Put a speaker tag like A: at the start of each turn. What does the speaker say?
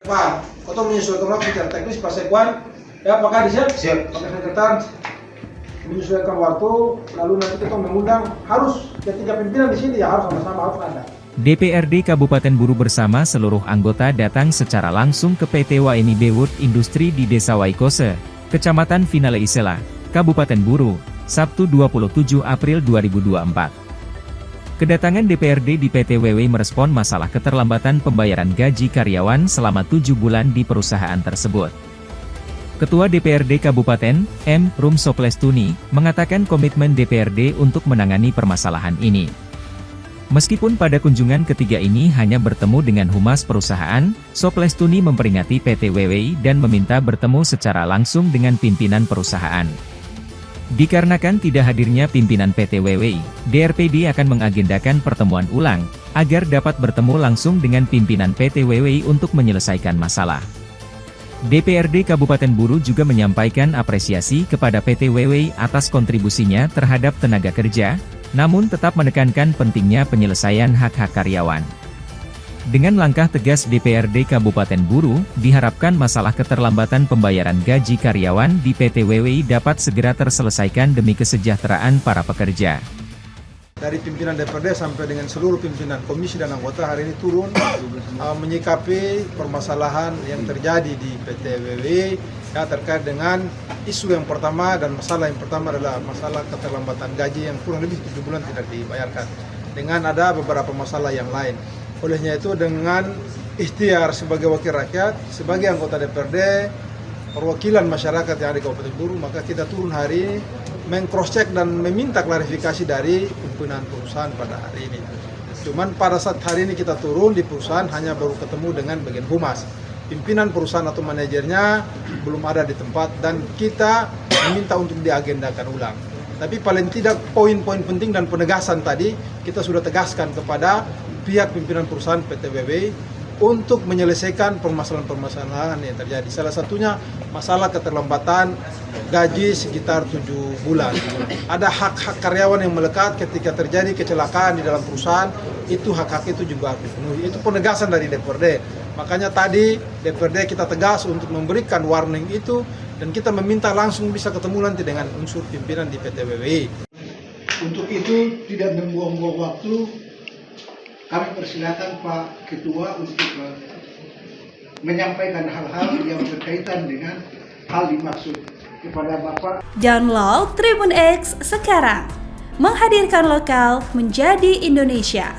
A: Wah, kau menyesuaikan waktu secara teknis Pak Sekwan. Ya, apakah disiap? Siap. Pak Sekretariat menyesuaikan waktu, lalu nanti kita mengundang harus ketiga pimpinan di sini ya harus sama-sama harus ada.
B: DPRD Kabupaten Buru bersama seluruh anggota datang secara langsung ke PT WNIB Wood Industri di Desa Waikose, Kecamatan Finale Isela, Kabupaten Buru, Sabtu 27 April 2024. Kedatangan DPRD di PT WW merespon masalah keterlambatan pembayaran gaji karyawan selama 7 bulan di perusahaan tersebut. Ketua DPRD Kabupaten, M. Rum Soplestuni, mengatakan komitmen DPRD untuk menangani permasalahan ini. Meskipun pada kunjungan ketiga ini hanya bertemu dengan humas perusahaan, Soplestuni memperingati PT WW dan meminta bertemu secara langsung dengan pimpinan perusahaan. Dikarenakan tidak hadirnya pimpinan PT WW, DRPD akan mengagendakan pertemuan ulang, agar dapat bertemu langsung dengan pimpinan PT WW untuk menyelesaikan masalah. DPRD Kabupaten Buru juga menyampaikan apresiasi kepada PT WW atas kontribusinya terhadap tenaga kerja, namun tetap menekankan pentingnya penyelesaian hak-hak karyawan. Dengan langkah tegas DPRD Kabupaten Buru, diharapkan masalah keterlambatan pembayaran gaji karyawan di PT WW dapat segera terselesaikan demi kesejahteraan para pekerja.
A: Dari pimpinan DPRD sampai dengan seluruh pimpinan komisi dan anggota hari ini turun menyikapi permasalahan yang terjadi di PT WW ya, terkait dengan isu yang pertama dan masalah yang pertama adalah masalah keterlambatan gaji yang kurang lebih 7 bulan tidak dibayarkan, dengan ada beberapa masalah yang lain. Olehnya itu dengan ikhtiar sebagai wakil rakyat, sebagai anggota DPRD, perwakilan masyarakat yang ada di Kabupaten Buru, maka kita turun hari ini meng-cross-check dan meminta klarifikasi dari pimpinan perusahaan pada hari ini. Cuman pada saat hari ini kita turun di perusahaan hanya baru ketemu dengan bagian humas. Pimpinan perusahaan atau manajernya belum ada di tempat dan kita meminta untuk diagendakan ulang. Tapi paling tidak poin-poin penting dan penegasan tadi kita sudah tegaskan kepada pihak pimpinan perusahaan PT WW untuk menyelesaikan permasalahan-permasalahan yang terjadi. Salah satunya masalah keterlambatan gaji sekitar 7 bulan. Ada hak-hak karyawan yang melekat ketika terjadi kecelakaan di dalam perusahaan, itu hak-hak itu juga harus dipenuhi. Itu penegasan dari DPRD. Makanya tadi DPRD kita tegas untuk memberikan warning itu dan kita meminta langsung bisa ketemu nanti dengan unsur pimpinan di PT WWI.
C: Untuk itu tidak membuang-buang waktu, kami persilakan Pak Ketua untuk menyampaikan hal-hal yang berkaitan dengan hal dimaksud kepada Bapak.
D: Download Tribun X sekarang, menghadirkan lokal menjadi Indonesia.